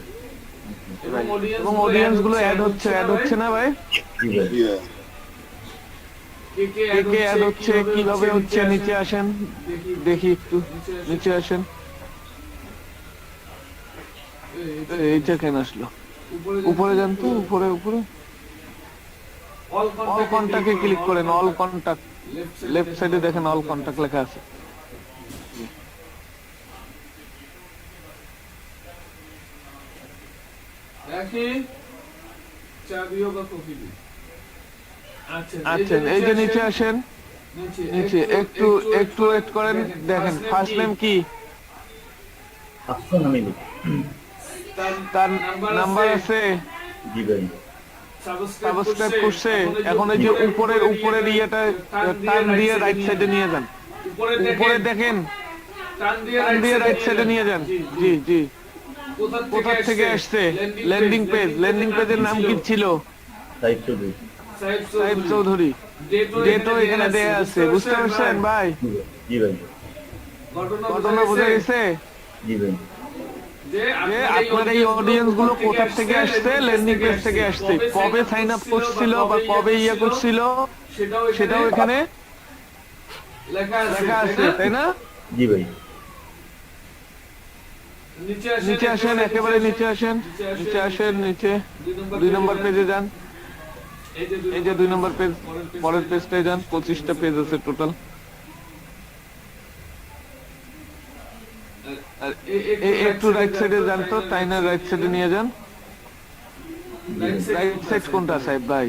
এবং অডিয়েন্স গুলো অ্যাড হচ্ছে না ভাই?
জি ভাই।
কে অ্যাড হচ্ছে, কিভাবে হচ্ছে? নিচে আসেন দেখি, একটু নিচে আসেন। এইটা কেন আসলো? উপরে যান তো, উপরে অল কন্টাক্টে ক্লিক করেন। অল কন্টাক্ট, লেফট সাইডে দেখেন অল কন্টাক্ট লেখা আছে। আচ্ছা, এই যে নিচে আসেন, নিচে একটু ওয়েট করেন, দেখেন ফার্স্ট নেম কি?
আফসান আমিন।
তার নাম্বার আছে?
জি ভাই।
সাবস্ক্রাইব করছে। এখন এই যে উপরের ইয়েটা টার্ন দিয়ে রাইট সাইডে নিয়ে যান, উপরে দেখেন, টার্ন দিয়ে রাইট সাইডে নিয়ে যান। জি, কোথা থেকে আসছে? ল্যান্ডিং পেজের নাম কি ছিল? সাইদ চৌধুরী। ডেটও এখানে দেয়া আছে, বুঝতে পারছেন ভাই?
জি ভাই।
ঘটনা বোঝা গেছে
জি ভাই।
যে আপনার এই অডিয়েন্স গুলো কোথা থেকে আসছে? ল্যান্ডিং পেজ থেকে আসছে। কবে সাইন আপ করছিল বা কবে করছিল সেটাও এখানে লেখা আছে, তাই না?
জি ভাই।
নিচে আসেন, একেবারে নিচে আসেন, নিচে 2 নম্বর পেজে যান। এই যে 2 নম্বর পেজ, পরের পেজটায় যান। 25টা পেজ আছে টোটাল। আর একটু রাইট সাইডে যান তো, টাইনার রাইট সাইডে নিয়ে যান। রাইট সাইড কোনটা সাহেব ভাই?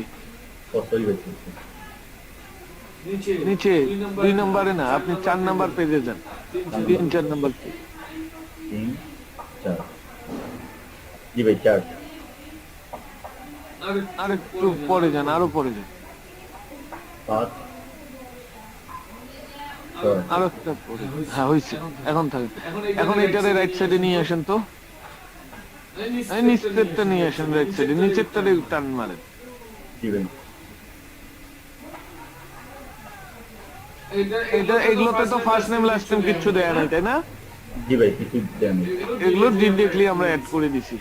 নিচে 2 নম্বরে না, আপনি 4 নম্বর পেজে যান। 3-4 নম্বর পেজ।
3-4। জি ভাই 4।
আর একটু পরে যান, আরো পরে যান।
5।
আরো একটা পরে। হ্যাঁ, হয়েছে। এখন থাকেন। এখন এটারে রাইট সাইডে নিয়ে আসেন তো। নিচেরটা নিয়ে আসেন রাইট সাইডে, নিচেরটারে টার্ন মারেন।
জি ভাই।
এগুলোতে তো ফার্স্ট নেম লাস্ট নেম কিচ্ছু দেয়া নাই, তাই না?
জি ভাই, কিছু দেন।
এগুলো ডিরেক্টলি আমরা অ্যাড করে দিছি।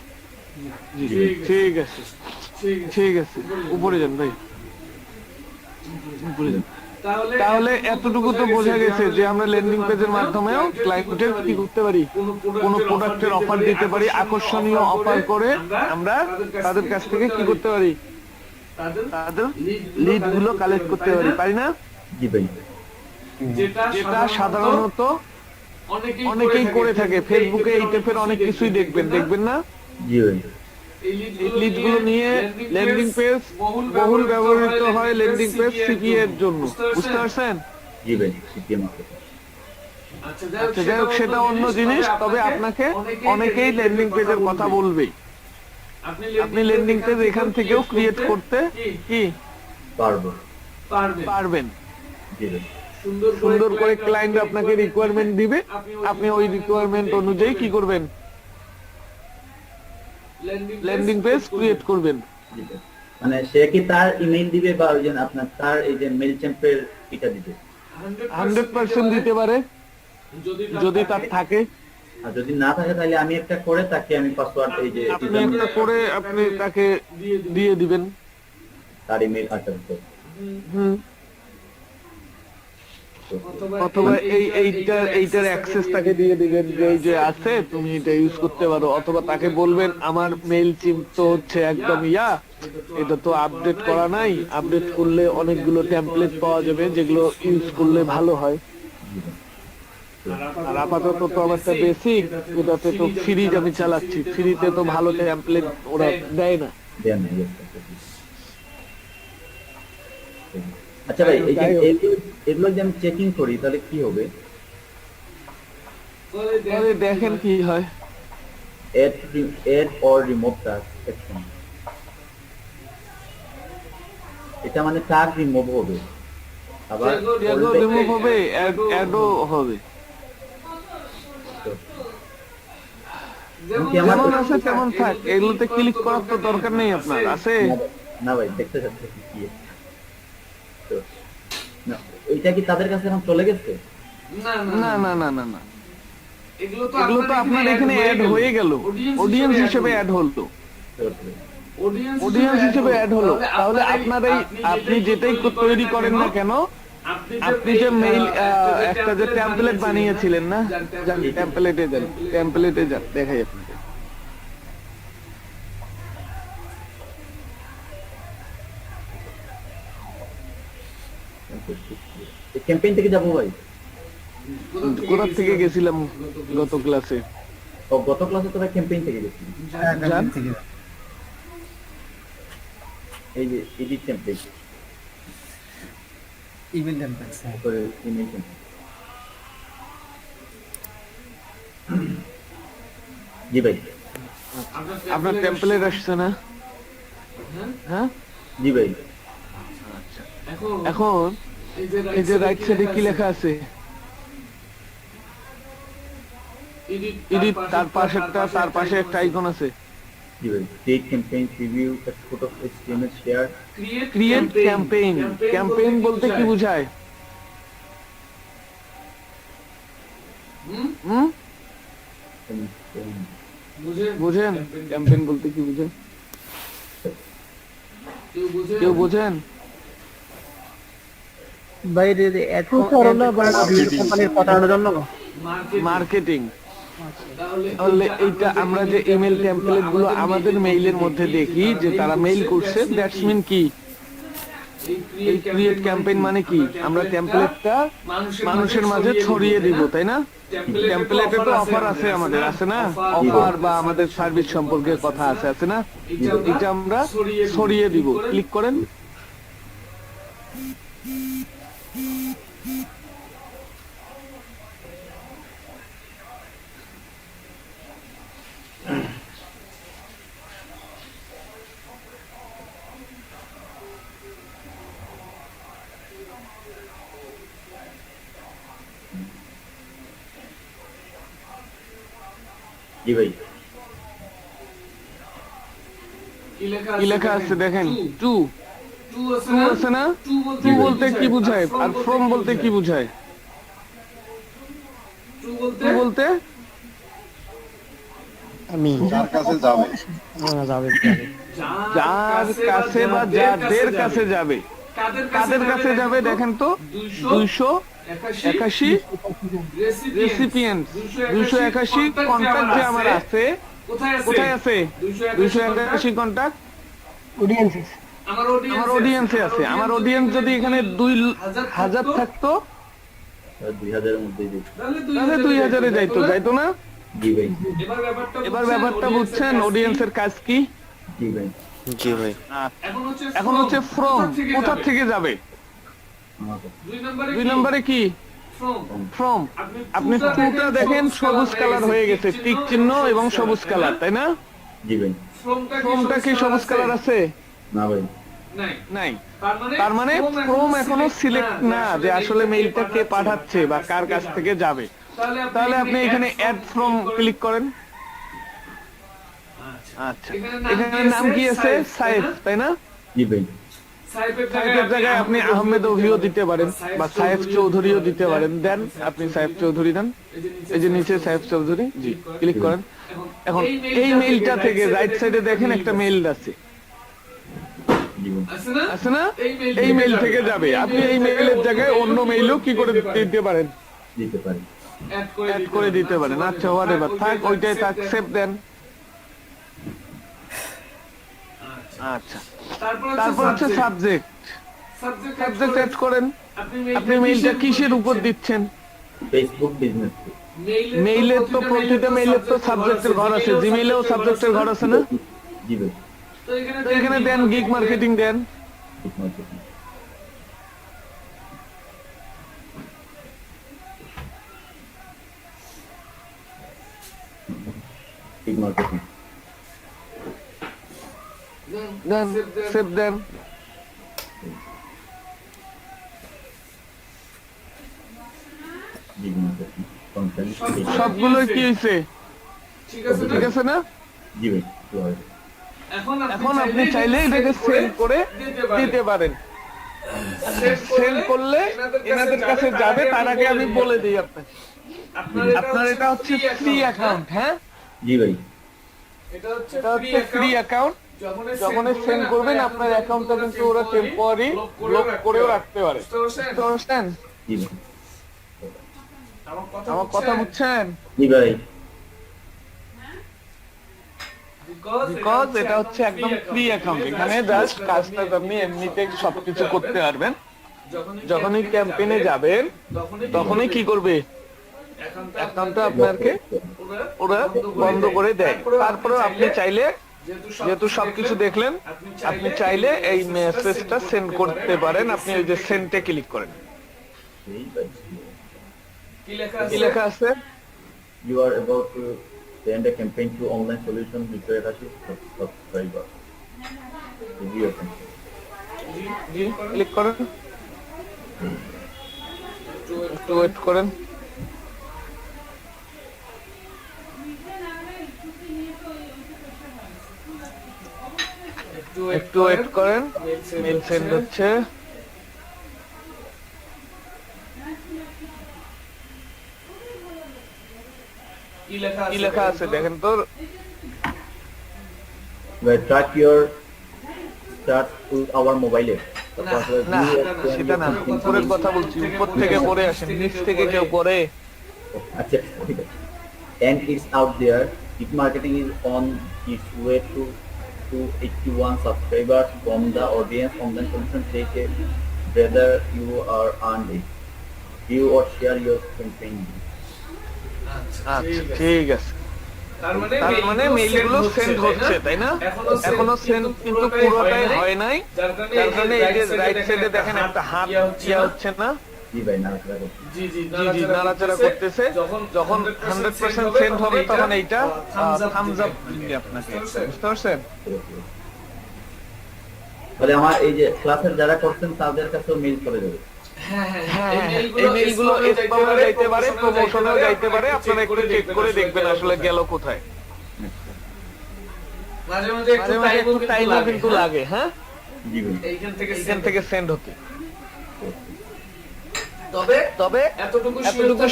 জি, ঠিক আছে। উপরে যান ভাই, উপরে যান। তাহলে এতটুকু তো বোঝা গেছে যে আমরা ল্যান্ডিং পেজের মাধ্যমেও ক্লায়েন্টের কি করতে পারি, কোন প্রোডাক্টের অফার দিতে পারি, আকর্ষণীয় অফার করে আমরা তাদের কাছ থেকে কি করতে পারি, তাদের লিড গুলো কালেক্ট করতে পারি না?
জি ভাই।
যেটা সাধারণত অনেকেই করে থাকে। ফেসবুকে এই টাইপের অনেক কিছুই দেখবেন না?
জি ভাই।
এই লিড গুলো নিয়ে ল্যান্ডিং পেজ বহুল ব্যবহৃত হয়, ল্যান্ডিং পেজ সিপিএ এর জন্য, বুঝতে পারছেন?
জি ভাই, সিপিএ মার্কেট।
আচ্ছা, যাই হোক, সেটা অন্য জিনিস। তবে আপনাকে অনেকেই ল্যান্ডিং পেজের কথা বলবেই। আপনি ল্যান্ডিং পেজ এখান থেকেও ক্রিয়েট করতে কি পারবেন।
জি ভাই।
সুন্দর করে ক্লায়েন্ট আপনাকে রিকোয়ারমেন্ট দিবে, আপনি ওই রিকোয়ারমেন্ট অনুযায়ী কি করবেন? ল্যান্ডিং পেজ ক্রিয়েট করবেন।
মানে সে কি তার ইমেইল দিবে বা ওই যে আপনার তার এই যে মেইল চ্যাম্পের এটা দিবে?
100% দিতে পারে যদি তার থাকে।
আর যদি না থাকে তাহলে আমি একটা করে তাকে আমি পাসওয়ার্ড এই যে
আপনি একটা করে আপনি তাকে দিয়ে দিবেন।
তার ইমেল আচ্ছা
হুম। অথবা এইটার অ্যাক্সেস তাকে দিয়ে দিবেন যে এই যে আছে তুমি এটা ইউজ করতে পারো, অথবা তাকে বলবেন আমার মেইল চিম তো হচ্ছে একদম এটা তো আপডেট করা নাই, আপডেট করলে অনেকগুলো টেমপ্লেট পাওয়া যাবে যেগুলো ইউজ করলে ভালো হয়। আর আপাতত তো আমারটা বেসিক, এটাতে তো ফ্রি আমি চালাচ্ছি, ফ্রিতে তো ভালো টেমপ্লেট ওরা দেয় না।
আচ্ছা ভাই এই যে এগুলো যে আমি চেকিং করি তাহলে কি হবে?
তাহলে দেখেন কি হয়।
add or remove task action, এটা মানে টাগ রিমুভ হবে, আবার
রিমুভ হবে, অ্যাডও হবে। যেমন আছে তেমন থাক, এগুলোতে ক্লিক করার তো দরকার নেই আপনার, আছে
না ভাই দেখতে চাচ্ছি কি তো না, এটা কি তাদের কাছে এখন চলে গেছে?
না
না না না না না,
এগুলো
এগুলো তো আপনার এখানে অ্যাড হয়ে গেল, অডিয়েন্স হিসেবে অ্যাড হলো, অডিয়েন্স হিসেবে অ্যাড হলো। তাহলে আপনার এই আপনি যেটাই তৈরি করেন না কেন, আপনি যে মেইল একটা যে টেমপ্লেট বানিয়েছিলেন না, টেমপ্লেটে যান দেখাই আপনাকে।
ক্যাম্পেইন থেকে যাবো ভাই।
কোথা থেকে গেছিলাম গত ক্লাসে?
ও গত ক্লাসে তো ভাই ক্যাম্পেইন থেকে গেছি।
যান
এই যে এডিট টেমপ্লেট
ইমেল টেমপ্লেট
করে ইমেল টেমপ্লেট। জি ভাই
আপনার টেমপ্লেট আসছে না? হ্যাঁ
জি ভাই
এখন এই যে রাইট সাইডে কি লেখা আছে? এডিট, তার পাশে একটা আইকন আছে।
জি ভাই take campaign preview export of HTML share
create campaign. Campaign বলতে কি বোঝায়? বুঝেন ক্যাম্পেইন বলতে কি বুঝেন? কেউ বোঝেন?
বাইরে অ্যাড প্রচারণা বা কোম্পানির প্রচারণার জন্য
মার্কেটিং। তাহলে এইটা আমরা যে ইমেল টেমপ্লেট গুলো আমাদের মেইলের মধ্যে দেখি যে তারা মেইল করছে, দ্যাটস মিন কি? এই ক্রিয়েট ক্যাম্পেইন মানে কি? আমরা টেমপ্লেটটা মানুষের মাঝে ছড়িয়ে দিব, তাই না? টেমপ্লেটে তো অফার আছে আমাদের, আছে না? অফার বা আমাদের সার্ভিস সম্পর্কে কথা আছে না? এটা আমরা ছড়িয়ে দিব। ক্লিক করেন।
জি ভাই
কি লেখা আছে দেখেন? টু আছে না? টু বলতে কি বুঝায় আর ফ্রম বলতে কি বুঝায়? টু বলতে
আমি
যার কাছে যাবে
যাবে
যার কাছে বা যাদের কাছে যাবে। কাদের কাছে যাবে দেখেন তো? 281 রেসিপিয়েন্ট, 281 কন্টাক্ট যে আমার আছে। কোথায় আছে 281 কন্টাক্ট? আমার অডিয়েন্সে আছে। আমার অডিয়েন্স যদি এখানে 2000 থাকতো
2000 এর মধ্যে
তাহলে 2000-এ যাইতো না?
জি ভাই
এবার ব্যাপারটা বুঝছেন অডিয়েন্সের কাজ কি?
জি ভাই
জি ভাই।
এখন হচ্ছে ফ্রম, কোথা থেকে যাবে? 2 নম্বরে কি? ফ্রম। আপনি টুটা দেখেন সবুজ কালার হয়ে গেছে, টিক চিহ্ন এবং সবুজ কালার, তাই না?
জি ভাই
ফ্রমটা কি সবুজ কালার আছে?
না ভাই
নাই। তার মানে ফ্রম এখনো সিলেক্ট না যে আসলে মেইলটা কে পাঠাচ্ছে বা কার কাছ থেকে যাবে। তাহলে আপনি এখানে অ্যাড ফ্রম ক্লিক করেন। আচ্ছা, এখানে নাম কি আছে? সাইফ, তাই না?
জি ভাই
সাইফের জায়গায় আপনি আহমেদ অভিও দিতে পারেন বা সাইফ চৌধুরীও দিতে পারেন। দেন আপনি সাইফ চৌধুরী দেন, এই যে নিচে সাইফ চৌধুরী, জি ক্লিক করেন। এখন এই মেইলটা থেকে রাইট সাইডে দেখেন একটা মেইল আছে, আছে না? এই মেইল থেকে যাবে, আপনি এই মেইলের জায়গায় অন্য মেইলও কি করে দিতে পারেন,
দিতে পারি।
অ্যাড করে দিতে পারেন। আচ্ছা হোয়াটএভার থাক, ওইটাই থাক, সেভ দেন। আচ্ছা, তারপর হচ্ছে সাবজেক্ট অ্যাড করেন। আপনি মেইলটা কিসের উপর দিচ্ছেন?
Facebook business.
মেইলের তো প্রতিটা মেইলের তো সাবজেক্টের ঘর আছে, জিমেইলেও সাবজেক্টের ঘর আছে না?
জি ভাই।
তো এখানে দেন গিগ মার্কেটিং দেন।
ঠিক মার্কেটিং। ঠিক মার্কেটিং।
দেন সেভ দেন।
জি মার্কেটিং। কন্টেন্ট।
সবগুলোই কি হয়েছে? ঠিক আছে না?
জি ভাই। তো হয়।
এখন আপনি চাইলে এটাকে সেল করে দিতে পারেন। সেল করলে এনাদের কাছে যাবে, তার আগে আমি বলে দিই আপনাকে, আপনার এটা হচ্ছে ফ্রি অ্যাকাউন্ট। হ্যাঁ
জি ভাই।
এটা হচ্ছে ফ্রি অ্যাকাউন্ট। যখন সেন্ড করবেন আপনার অ্যাকাউন্টটা কিন্তু ওরা টেম্পোরারি ব্লক করেও রাখতে পারে। বুঝছেন?
জি ভাই।
আমার কথা বুঝছেন?
জি ভাই।
বিকজ এটা হচ্ছে একদম ফ্রি অ্যাকাউন্ট, এখানে জাস্ট কাজটা আপনি এমনিতে সবকিছু করতে পারবেন। যখনই ক্যাম্পেইনে যাবেন তখনই কি করবে, অ্যাকাউন্টটা আপনাকে ওরা বন্ধ করে দেয়। তারপরে আপনি চাইলে, যেহেতু সবকিছু দেখলেন, আপনি চাইলে এই মেসেজটা সেন্ড করতে পারেন। আপনি ওই যে সেন্ডে ক্লিক করেন। কি লেখা আছে?
You are about to send a campaign to online solution require a subscriber. Review your campaign.
G click করেন, একটু ওয়েট করেন। একটু ওয়েট করেন, মেল সেন্ড হচ্ছে। কি লেখা আছে দেখেন তো?
Track your start to our mobile app.
না সেটা না, উপরের কথা বলছি, উপর থেকে পড়ে আসেন, নিচ থেকে কেউ পড়ে।
আচ্ছা ঠিক আছে। And it's out there. If marketing is on its way to 81 subscribers from the audience online solution, take it whether you are earned it. View or share your campaign.
আচ্ছা ঠিক আছে। তার মানে মেইলগুলো সেন্ড হচ্ছে, তাই না? এখনো সেন্ড কিন্তু পুরোটাই হয় নাই। যার কারণে এই যে রাইট সাইডে দেখেন একটা হাত ইয়া হচ্ছে না?
জি ভাই, নাড়াচাড়া করছি।
জি নাড়াচাড়া করতেছে। যখন 100% সেন্ড হবে তখন এইটা থামস আপ দিবে আপনাকে। বুঝতে পারছেন?
তাহলে আমার এই যে ক্লাসের যারা করছেন তাদের কাছেও মেইল করে দেবে।
হ্যাঁ, এই মেইলগুলো স্প্যামে যাইতে পারে, প্রমোশনেও যাইতে পারে। আপনারা একটু চেক করে দেখবেন আসলে গেল কোথায়। মাঝে মাঝে একটু টাইমও কিন্তু লাগে। হ্যাঁ,
জি ভাই।
এইখান থেকে সেন্ড হতে। তবে এতটুকু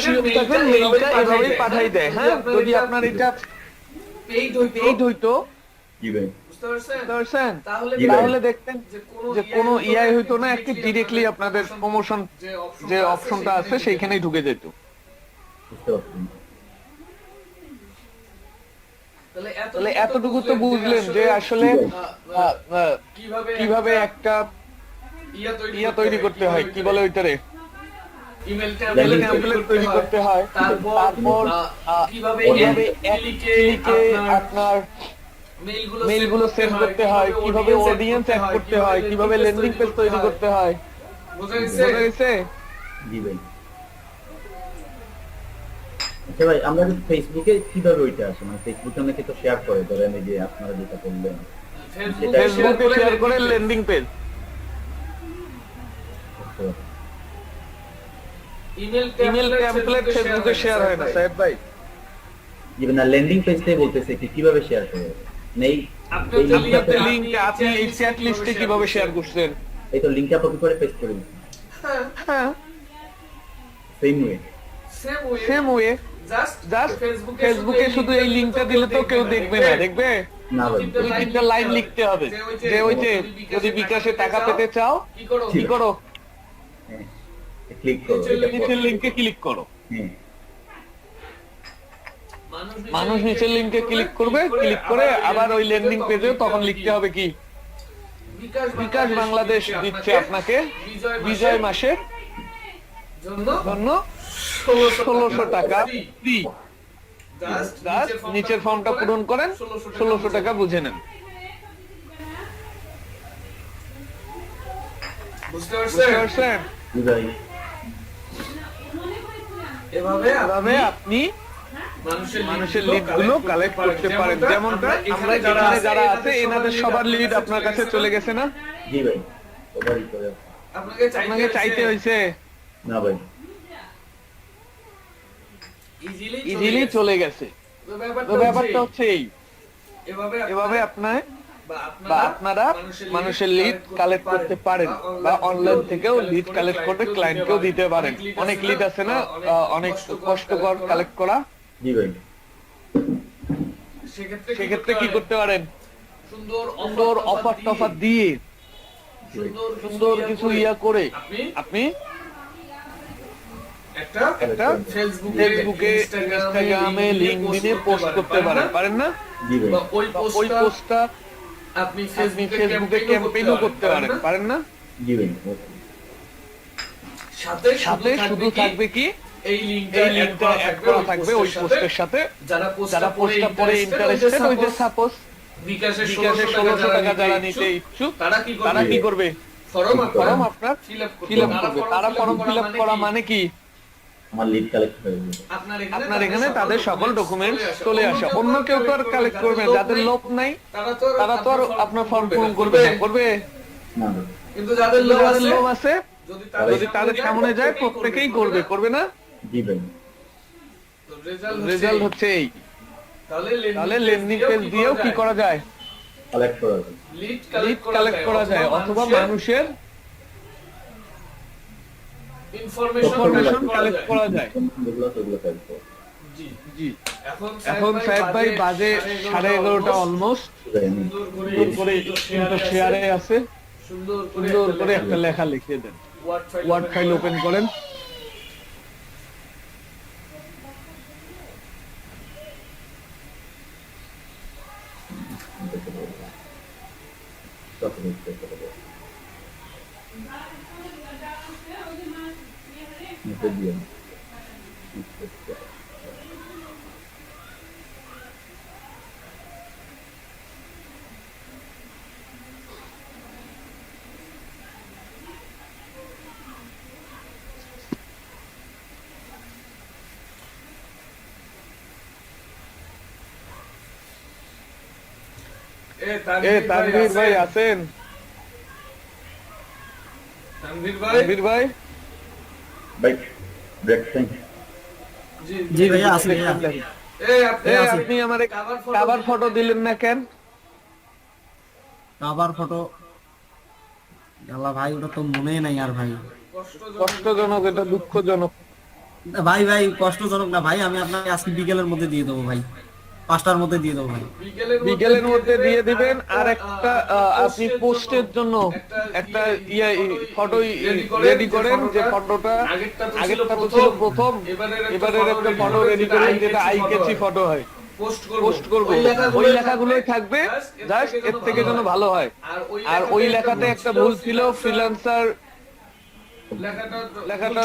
শিওর থাকবেন মেইলটা এভাবেই পাঠাই দেয়। হ্যাঁ, যদি আপনার এটা পেইড হইতো,
জি ভাই।
বুঝতে পারছেন? তাহলে দেখতেন যে কোনো ইআই হইতো না, একটি ডিরেক্টলি আপনাদের প্রমোশন যে অপশনটা আছে সেইখানেই ঢুকে যেত।
বুঝতে পারছি।
তাহলে এতটুকু তো বুঝলেন যে আসলে কিভাবে একটা ইয়া তৈরি করতে হয়, কি বলে ওইটারে, ইমেল টেমপ্লেট তৈরি করতে হয়। তারপর কিভাবে ক্লিকে আপনার মেইলগুলো সেন্ড করতে হয়, কিভাবে অডিয়েন্স অ্যাড করতে হয়, কিভাবে ল্যান্ডিং পেজ তৈরি করতে হয়। বোঝা গেছে?
জি ভাই। আচ্ছা ভাই, আমরা যদি ফেসবুকে কিভাবে ওইটা আসে, মানে ফেসবুকে অনেকে তো শেয়ার করে, ধরেন এই যে আপনারা যেটা বললেন,
ফেসবুকে শেয়ার করে ল্যান্ডিং পেজ। ইমেল টেমপ্লেট ফেসবুকে শেয়ার হয় না সাহেব ভাই।
ইভেন না, ল্যান্ডিং পেজটাই বলতেছে কি কিভাবে শেয়ার করে নেই।
আপনি লিংক, আপনি এই চ্যাট লিস্টে কিভাবে শেয়ার করছেন,
এই তো লিংকটা কপি করে পেস্ট করে দিচ্ছি
হ্যাঁ
হ্যাঁ
same way
same way
just
just ফেসবুকে শুধু এই লিংকটা দিলে তো কেউ দেখবে না, দেখবে?
না ভাই
দুই তিনটা লাইন লিখতে হবে যে ওই যে যদি বিকাশে টাকা পেতে চাও কি করো,
ক্লিক করো এটা
নিচের লিংকে ক্লিক করো।
হ্যাঁ
মানুষ নিচের লিংকে ক্লিক করবে, ক্লিক করে আবার ওই ল্যান্ডিং পেজে তখন লিখতে হবে কি বিকাশ বাংলাদেশ দিচ্ছে আপনাকে বিজয় মাসের জন্য 1600 টাকা ফ্রি। জাস্ট নিচের ফর্মটা পূরণ করেন, 1600 টাকা বুঝে নেন।
বুঝতে
বুঝতে পারছেন?
ভাই
এভাবে
এভাবে আপনি মানুষের লিড গুলো কালেক্ট করতে পারেন। যেমনটা আমরা এখানে যারা আছে এনাদের সবার লিড আপনার কাছে চলে গেছে না?
জি ভাই ওভারই করে
আপনাকে চাইতে হয়েছে
না ভাই
ইজিলি চলে গেছে। তো ব্যাপারটা হচ্ছে এই, এভাবে আপনার বা আপনারা মানুষের লিড কালেক্ট করতে পারেন বা অনলাইন থেকেও লিড কালেক্ট করে ক্লায়েন্টকেও দিতে পারেন। অনেক লিড আছে না, অনেক কষ্টকর কালেক্ট করা।
জি ভাই
সেক্ষেত্রে কি করতে পারেন, সুন্দর অফার টফার দিয়ে সুন্দর কিছু ইয়া করে আপনি একটা ফেসবুকে ইনস্টাগ্রামে লিংকডইনে পোস্ট করতে পারেন, পারেন না?
জি ভাই
ওই পোস্টটা আপনি ফেসবুকে ক্যাম্পেইনও করতে পারেন, পারেন না?
জি ভাই
সাথে শুধু থাকবে কি এই লিংকটা অ্যাড করা থাকবে ওই পোস্টের সাথে। যারা পোস্টটা পরে ইন্টারেস্টেড, ওই যে সাপোজ বিকাশে 1600 টাকা যারা নিতে ইচ্ছুক তারা কি করবে, ফর্ম আপনার ফিল আপ করবে। তারা ফর্ম ফিল আপ করা মানে কি,
আমার লিড কালেক্ট হয়ে যাবে।
আপনার এখানে তাদের সকল ডকুমেন্টস চলে আসে। অন্য কেউ তো আর কালেক্ট করবে না, যাদের লোক নাই তারা তো আর আপনার ফর্ম পূরণ করবে না, করবে?
না ভাই
কিন্তু যাদের
যাদের লোক আছে যদি তাদের সামনে যায় প্রত্যেকেই করবে, করবে না?
জি ভাই
রেজাল্ট হচ্ছে এই। তাহলে লেন্ডিং পেজ দিয়েও কি করা যায়,
কালেক্ট করা যাবে
লিড কালেক্ট করা যায় অথবা মানুষের ইনফরমেশন কালেক্ট করা যায়।
যেগুলো সেগুলো কালেক্ট করো
জি এখন সাহেব ভাই বাজে 11:30 অলমোস্ট।
আমি
সুন্দর করে কিন্তু শেয়ারে আছে, সুন্দর করে একটা লেখা লিখে দেন। ওয়ার্ড ফাইল ওপেন করেন।
দিয়ে
তানভীর ভাই আছেন? তানভীর ভাই
ভাই ব্রেক টাইম
জি ভাইয়া আছে ভাইয়া।
আপনি আমারে কভার ফটো দিলেন না কেন?
কাবার ফটো আল্লাহ ভাই, ওটা তো মনেই নাই আর ভাই।
কষ্টজনক, এটা দুঃখজনক।
ভাই ভাই কষ্টজনক না ভাই, আমি আপনাকে আজকে বিকেলের মধ্যে দিয়ে দেবো ভাই, 5টার মধ্যে দিয়ে দেবো ভাই।
বিকেলের মধ্যে দিয়ে দিবেন। আর একটা আপনি পোস্টের জন্য একটা ফটো রেডি করেন, যে ফটোটা আগেরটা তো ছিল প্রথম, এবারের একটা ফটো রেডি করেন যেটা আই ক্যাচি ফটো হয়, পোস্ট করব। ওই লেখাগুলোই থাকবে, জাস্ট এর থেকে যেন ভালো হয়। আর ওই লেখাতে একটা ভুল ছিল, ফ্রিল্যান্সার লেখাটা